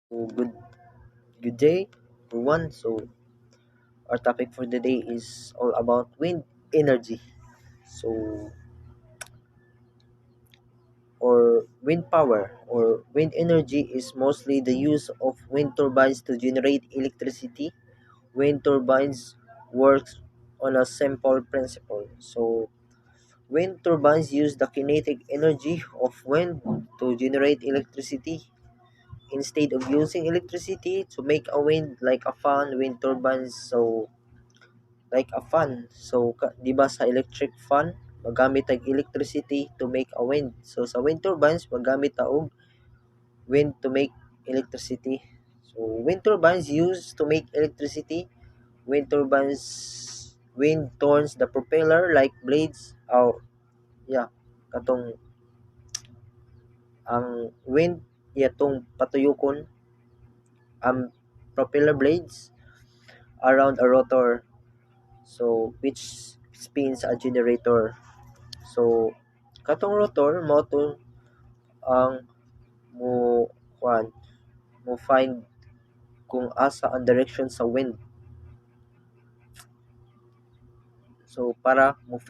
Good day, everyone. So our topic for the day is all about wind energy. So or wind power or wind energy is mostly the use of wind turbines to generate electricity. Wind turbines works on a simple principle. So wind turbines use the kinetic energy of wind to generate electricity. Instead of using electricity to make a wind like a fan, wind turbines like a fan. So, 'di ba sa electric fan, magamit ang electricity to make a wind. So, sa wind turbines, magamit ta og wind to make electricity. So, wind turbines used to make electricity. Wind turns the propeller like blades or yeah, katong ang wind yatong patuyokon ang propeller blades around a rotor, so which spins a generator. So katong rotor mo to ang mo kuan mo find kung asa ang direction sa wind. So para mo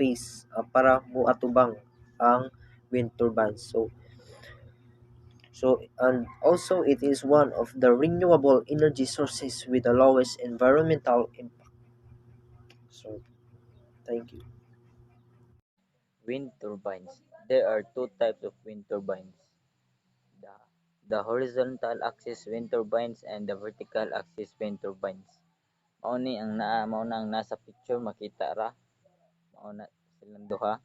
atubang ang wind turbine. So and also it is one of the renewable energy sources with the lowest environmental impact. So thank you. Wind turbines. There are two types of wind turbines. The, the horizontal axis wind turbines and the vertical axis wind turbines. Mao na ang nasa picture makita ra. Mao na silang duha.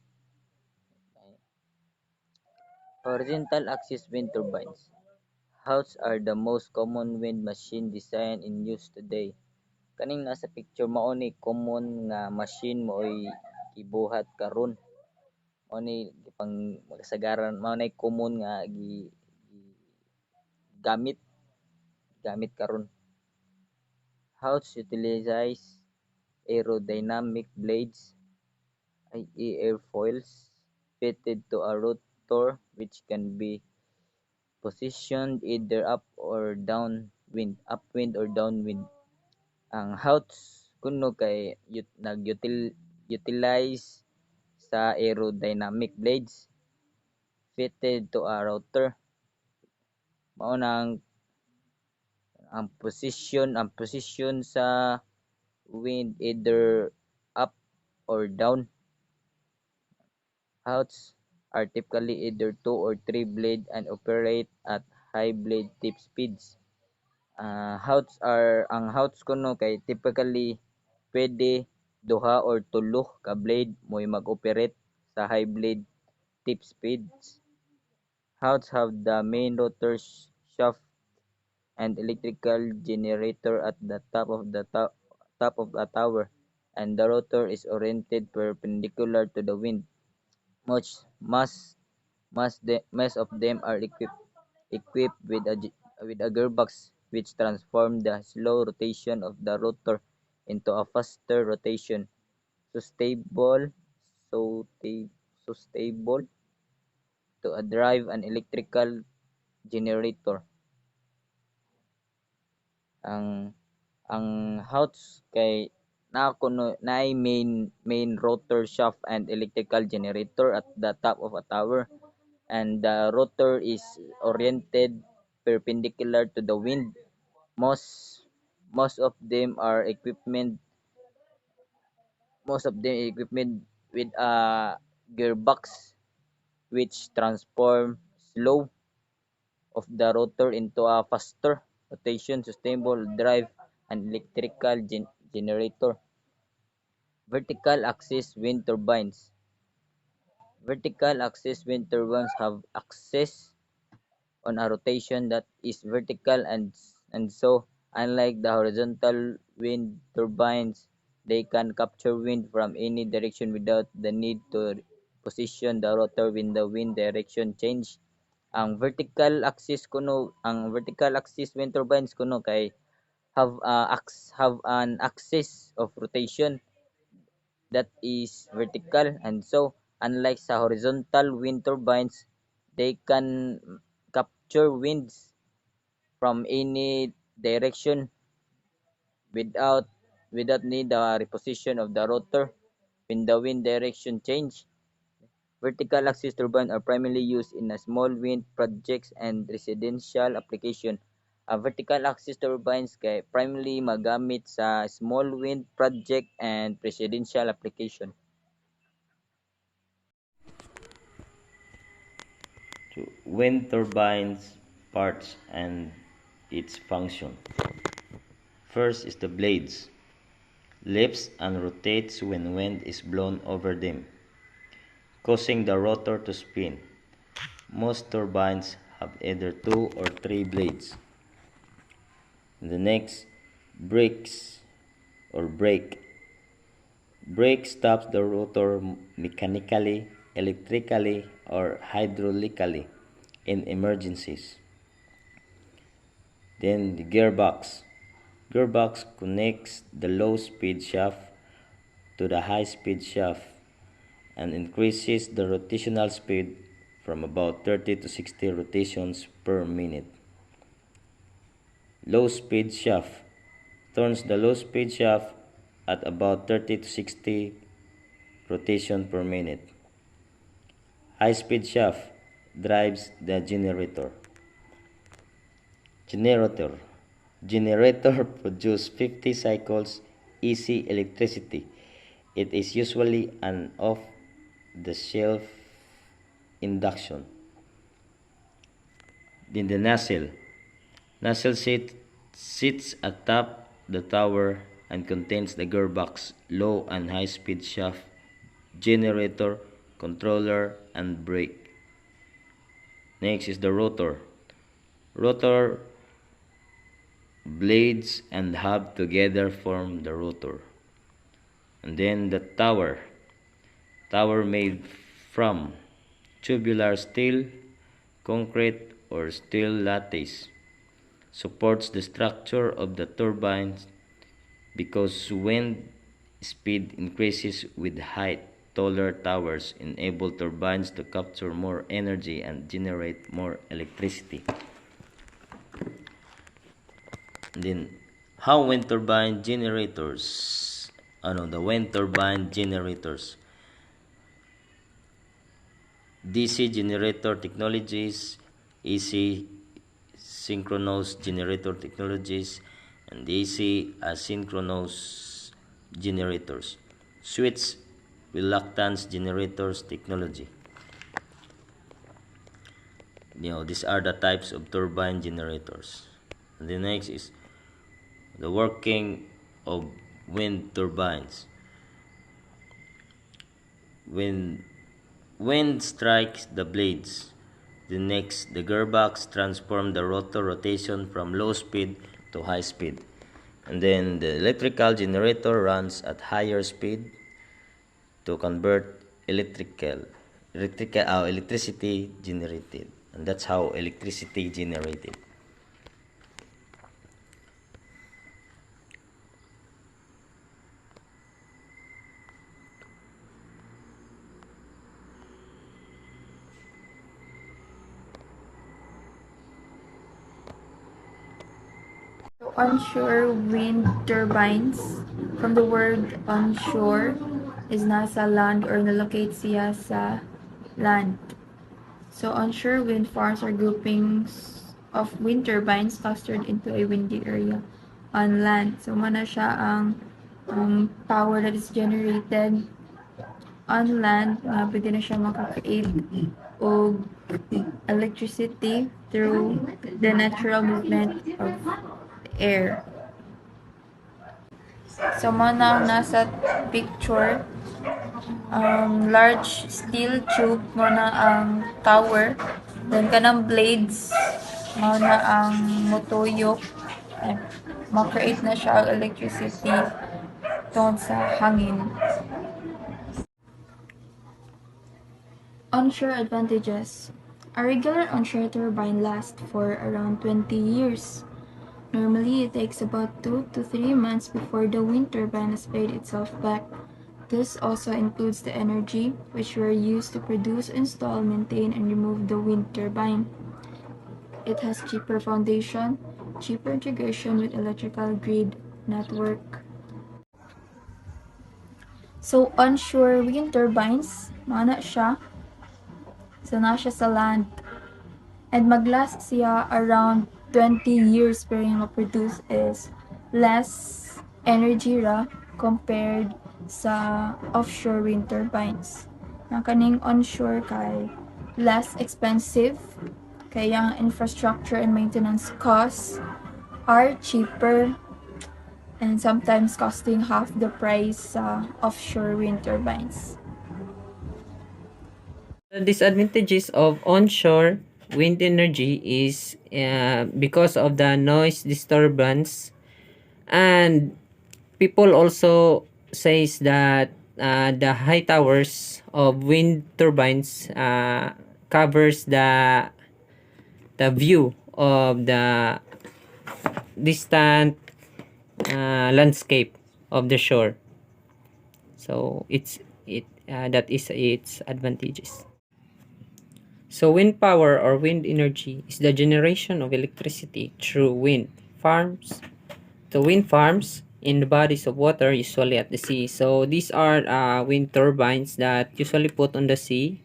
Horizontal axis wind turbines. Hows are the most common wind machine design in use today. Kaning nasa picture mao ni common nga machine mo'y gibuhat karon. Mao ni gipang kasagaran mao nay common nga gamit gamit karon. House utilizes aerodynamic blades, i.e. airfoils, fitted to a rotor which can be positioned either upwind or downwind. Ang House kuno kay utilize sa aerodynamic blades fitted to a rotor. Mao na ang posisyon sa wind either up or down. Houts are typically either two or three blade and operate at high blade tip speeds. Ang houts kuno kay typically pwede duha or tulo ka blade mo'y mag-operate sa high blade tip speeds. Houts have the main rotor shaft and electrical generator at the top of a tower, and the rotor is oriented perpendicular to the wind. Much most most of them are equipped with a gearbox which transform the slow rotation of the rotor into a faster rotation. So stable to drive an electrical generator. Ang ang Houts kay naay main rotor shaft and electrical generator at the top of a tower, and the rotor is oriented perpendicular to the wind. Most most of them are equipment with a gearbox which transform slow of the rotor into a faster rotation, sustainable drive and electrical generator. Vertical axis wind turbines. Vertical axis wind turbines have axis on a rotation that is vertical, and so unlike the horizontal wind turbines, they can capture wind from any direction without the need to position the rotor when the wind direction change. Ang vertical axis wind turbines kuno kay have an axis of rotation that is vertical, and so unlike sa horizontal wind turbines, they can capture winds from any direction without need the reposition of the rotor when the wind direction change. Vertical axis turbines are primarily used in a small wind projects and residential application. Ang vertical axis turbines kay primarily magamit sa small wind project and residential application. To wind turbines parts and its function. First is the blades. Lifts and rotates when wind is blown over them, causing the rotor to spin. Most turbines have either 2 or 3 blades. The next, brakes or brake. Brake stops the rotor mechanically, electrically, or hydraulically in emergencies. Then the gearbox. Gearbox connects the low-speed shaft to the high-speed shaft and increases the rotational speed from about 30 to 60 rotations per minute. Low-speed shaft turns the low-speed shaft at about 30 to 60 rotation per minute. High-speed shaft drives the generator. Generator produces 50 cycles AC electricity. It is usually an off-the-shelf induction. Then the nacelle. Nacelle sits atop the tower and contains the gearbox, low and high speed shaft, generator, controller, and brake. Next is the rotor. Rotor blades and hub together form the rotor. And then the tower. Tower made from tubular steel, concrete, or steel lattice. Supports the structure of the turbines because wind speed increases with height. Taller towers enable turbines to capture more energy and generate more electricity. And then, how wind turbine generators? The wind turbine generators. DC generator technologies, AC synchronous generator technologies, and AC asynchronous generators. Switch reluctance generators technology. These are the types of turbine generators. And the next is the working of wind turbines. When wind strikes the blades, the gearbox transforms the rotor rotation from low speed to high speed. And then the electrical generator runs at higher speed to convert electricity generated. And that's how electricity generated. Onshore wind turbines, from the word onshore, is nasa land or nalocate siya sa land. So onshore wind farms are groupings of wind turbines clustered into a windy area on land. So mana siya ang power that is generated on land na pwede na siya makaka-create o electricity through the natural movement of air. So mana nasa picture, large steel tube mo na ang tower, then kanang blades mo na ang motuyok, ma-create na siya ang electricity tungod sa hangin. Onshore advantages. A regular onshore turbine lasts for around 20 years. Normally, it takes about 2 to 3 months before the wind turbine has paid itself back. This also includes the energy which were used to produce, install, maintain, and remove the wind turbine. It has cheaper foundation, cheaper integration with electrical grid network. So, onshore wind turbines, mana siya. So, na siya sa land. And maglast siya around 20 years pero yung ma-produce is less energy ra compared sa offshore wind turbines. Na kaning onshore kay less expensive kaya ang infrastructure and maintenance costs are cheaper and sometimes costing half the price sa offshore wind turbines. The disadvantages of onshore wind energy is because of the noise disturbance, and people also says that the high towers of wind turbines covers the view of the distant landscape of the shore. So that is its advantages. So wind power or wind energy is the generation of electricity through wind farms. The wind farms in the bodies of water, usually at the sea. So these are wind turbines that usually put on the sea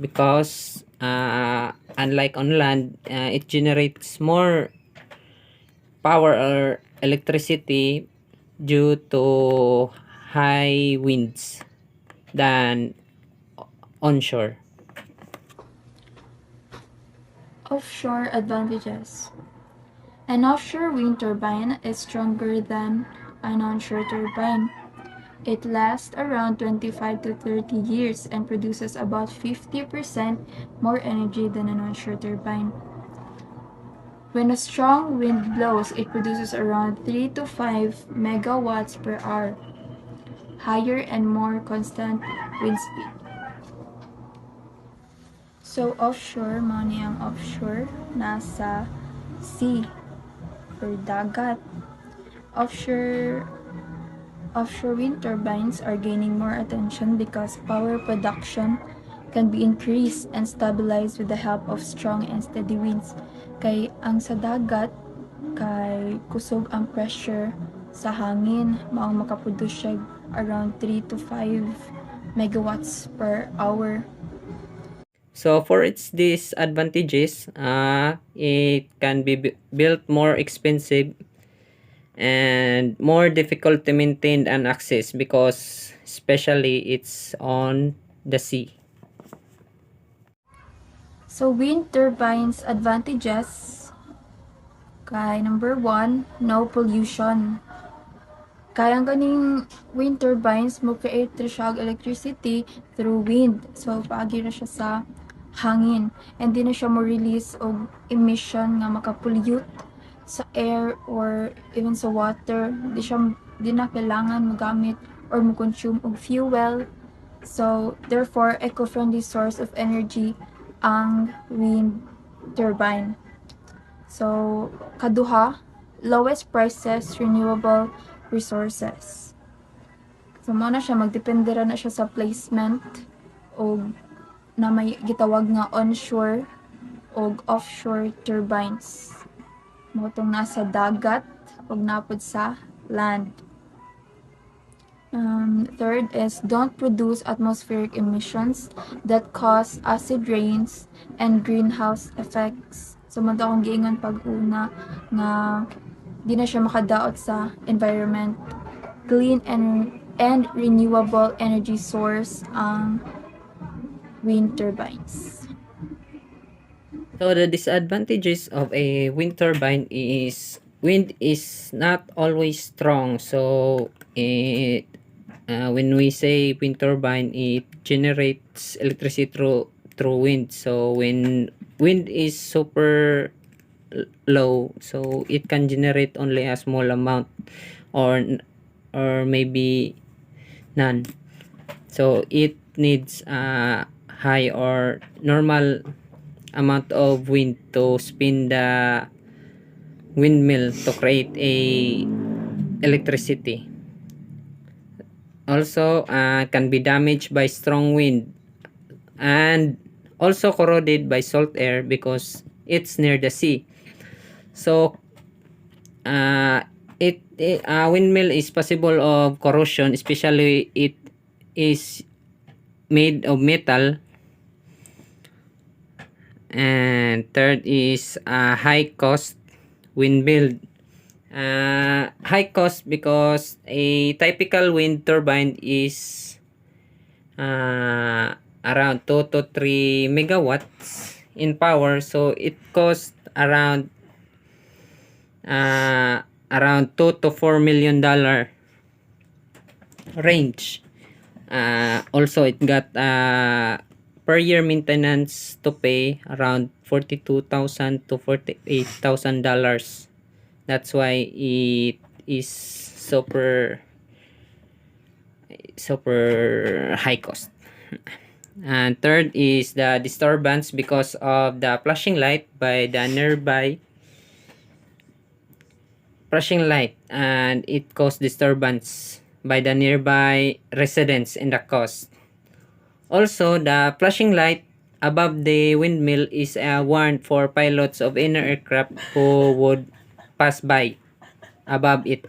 because unlike on land, it generates more power or electricity due to high winds than onshore. Offshore advantages. An offshore wind turbine is stronger than an onshore turbine. It lasts around 25 to 30 years and produces about 50% more energy than an onshore turbine. When a strong wind blows, it produces around 3 to 5 megawatts per hour, higher and more constant wind speed. So offshore, money ang offshore, nasa sea or dagat. Offshore wind turbines are gaining more attention because power production can be increased and stabilized with the help of strong and steady winds. Kay ang sa dagat, kay kusog ang pressure sa hangin, maong makaproduce siya around 3 to 5 megawatts per hour. So for its disadvantages, it can be built more expensive and more difficult to maintain and access because especially it's on the sea. So wind turbines advantages, kay number 1, no pollution. Kaya ang ganing wind turbines mo create siya og electricity through wind. So paagi na siya sa hangin and di na siya mo release og emission nga makapollute sa air or even sa water. Di na kailangan magamit or mo-consume og fuel. So therefore eco-friendly source of energy ang wind turbine. So kaduha, lowest prices renewable resources. So mo na siya magdepende ra na siya sa placement o na may gitawag nga onshore o offshore turbines. Mo tong nasa dagat o napod sa land. Third is don't produce atmospheric emissions that cause acid rains and greenhouse effects. So mo akong giingon pag-una nga di na siya makadaot sa environment. Clean and renewable energy source ang wind turbines. So the disadvantages of a wind turbine is wind is not always strong. So when we say wind turbine, it generates electricity through wind. So when wind is super low, so it can generate only a small amount or maybe none. So it needs a high or normal amount of wind to spin the windmill to create a electricity. Also can be damaged by strong wind and also corroded by salt air because it's near the sea. So uh, windmill is possible of corrosion, especially it is made of metal. And third is high cost windmill. High cost because a typical wind turbine is around 2 to 3 megawatts in power, so it costs around 2 to 4 million dollar range. Also it got per year maintenance to pay around 42,000 to 48,000 dollars. That's why it is super high cost. And third is the disturbance because of the flashing light by the nearby flashing light, and it caused disturbance by the nearby residents in the coast. Also, the flashing light above the windmill is a warrant for pilots of any aircraft who would pass by above it.